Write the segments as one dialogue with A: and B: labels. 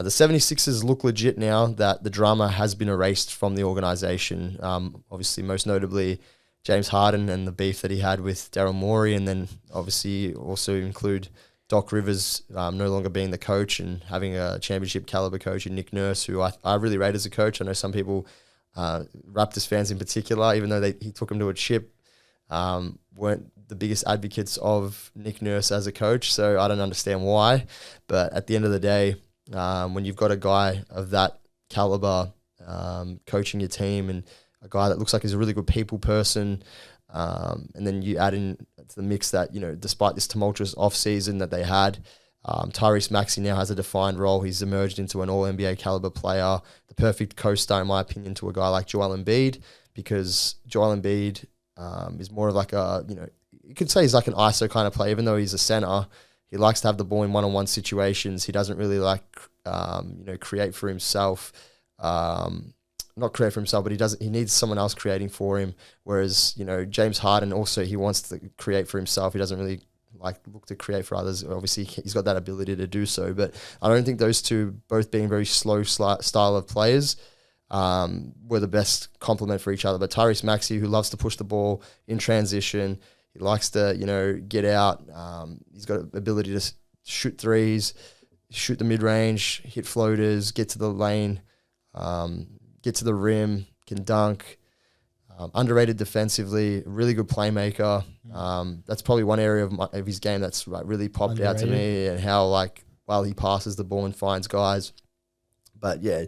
A: The 76ers look legit now that the drama has been erased from the organization. Obviously, most notably, James Harden and the beef that he had with Daryl Morey, and then obviously also include Doc Rivers no longer being the coach and having a championship caliber coach in Nick Nurse, who I really rate as a coach. I know some people, Raptors fans in particular, even though he took him to a chip, weren't the biggest advocates of Nick Nurse as a coach. So I don't understand why. But at the end of the day, when you've got a guy of that caliber coaching your team, and a guy that looks like he's a really good people person, and then you add in to the mix that, despite this tumultuous off-season that they had, Tyrese Maxey now has a defined role. He's emerged into an all-NBA caliber player, the perfect co-star, in my opinion, to a guy like Joel Embiid, because Joel Embiid is more of like you could say he's like an ISO kind of player, even though he's a center. He likes to have the ball in one-on-one situations. He doesn't really like, create for himself. Not create for himself, but he needs someone else creating for him. Whereas, James Harden also, he wants to create for himself. He doesn't really look to create for others. Obviously, he's got that ability to do so. But I don't think those two, both being very slow style of players, were the best complement for each other. But Tyrese Maxey, who loves to push the ball in transition, he likes to, get out. He's got ability to shoot threes, shoot the mid-range, hit floaters, get to the lane, get to the rim, can dunk. Underrated defensively, really good playmaker. That's probably one area of his game that's really popped out to me, and how well he passes the ball and finds guys. But yeah,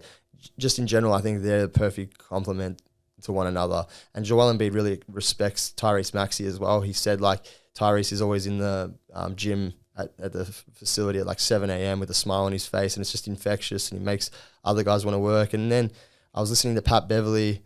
A: just in general, I think they're the perfect complement to one another. And Joel Embiid really respects Tyrese Maxey as well. He said Tyrese is always in the gym at the facility at 7 a.m. with a smile on his face, and it's just infectious, and he makes other guys want to work. And then I was listening to Pat Beverly,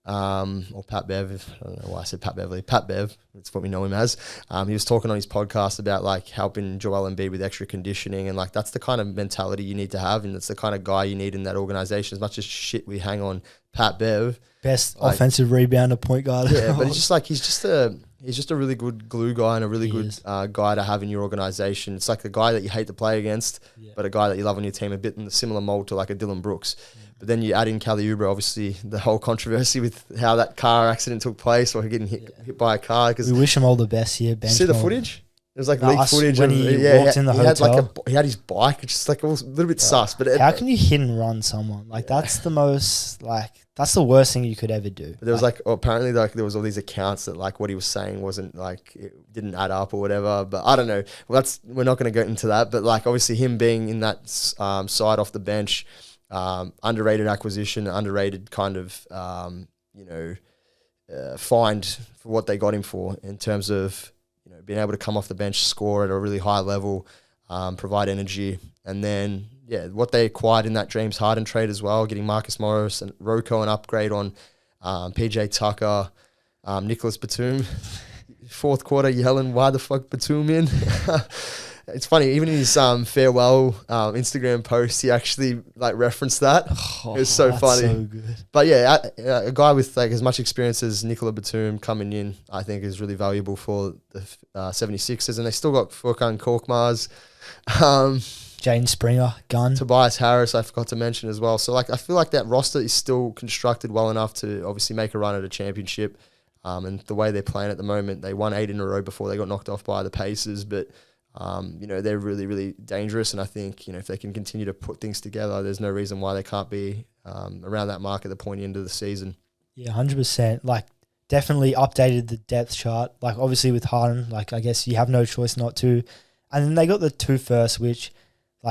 A: or Pat Bev, I don't know why I said Pat Beverly, Pat Bev, that's what we know him as. He was talking on his podcast about helping Joel Embiid with extra conditioning, and that's the kind of mentality you need to have, and that's the kind of guy you need in that organization. As much as shit we hang on Pat Bev,
B: best offensive rebounder, point guard.
A: Yeah, but it's just he's just a really good glue guy and a really good guy to have in your organization. It's like the guy that you hate to play against, but a guy that you love on your team, a bit in the similar mold to a Dylan Brooks. But then you add in Kelly Oubre, obviously the whole controversy with how that car accident took place, or getting hit by a car.
B: We wish him all the best here.
A: See the footage? It was leaked footage
B: when he walked in the hotel.
A: He had his bike, which is a little bit sus. But
B: how can you hit and run someone? That's the most that's the worst thing you could ever do.
A: But there was apparently there was all these accounts that what he was saying wasn't it didn't add up or whatever. But I don't know. Well, we're not going to go into that. But obviously him being in that side off the bench, underrated acquisition, underrated kind of find for what they got him for in terms of being able to come off the bench, score at a really high level, provide energy, and then what they acquired in that James Harden trade as well, getting Marcus Morris and Rocco an upgrade on PJ Tucker, Nicholas Batum. Fourth quarter yelling, "Why the fuck Batum in?" It's funny, even in his farewell Instagram post, he actually referenced that. It was so funny. So good. But a guy with as much experience as Nicola Batum coming in, I think is really valuable for the 76ers. And they still got Furkan Korkmaz,
B: Jaden Springer, Gunn,
A: Tobias Harris, I forgot to mention as well. So I feel like that roster is still constructed well enough to obviously make a run at a championship. And the way they're playing at the moment, they won 8 in a row before they got knocked off by the Pacers, but they're really, really dangerous. And I think, if they can continue to put things together, there's no reason why they can't be around that mark at the pointy end of the season.
B: Yeah, 100%. Definitely updated the depth chart. Obviously with Harden, I guess you have no choice not to. And then they got the 2 first, which,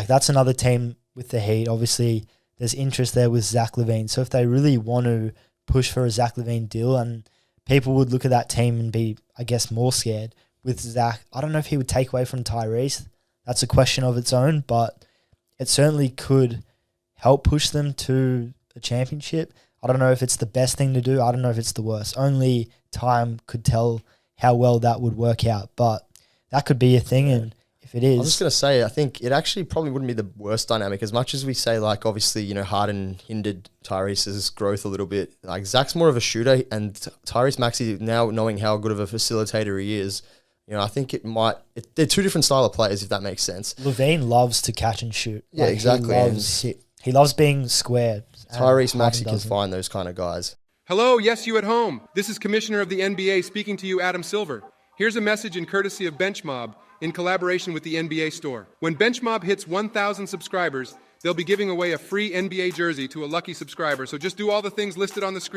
B: that's another team with the Heat. Obviously, there's interest there with Zach LaVine. So if they really want to push for a Zach LaVine deal, and people would look at that team and be, I guess, more scared. With Zach, I don't know if he would take away from Tyrese. That's a question of its own, but it certainly could help push them to a championship. I don't know if it's the best thing to do. I don't know if it's the worst. Only time could tell how well that would work out, but that could be a thing, and if it is...
A: I was just going to say, I think it actually probably wouldn't be the worst dynamic. As much as we say, obviously, Harden hindered Tyrese's growth a little bit. Zach's more of a shooter, and Tyrese Maxey, now knowing how good of a facilitator he is, I think they're two different style of players, if that makes sense.
B: Levine loves to catch and shoot.
A: Yeah, exactly.
B: He loves being squared.
A: Tyrese Maxey can find those kind of guys.
C: Hello, yes, you at home. This is Commissioner of the NBA speaking to you, Adam Silver. Here's a message in courtesy of BenchMob in collaboration with the NBA Store. When BenchMob hits 1,000 subscribers, they'll be giving away a free NBA jersey to a lucky subscriber. So just do all the things listed on the screen.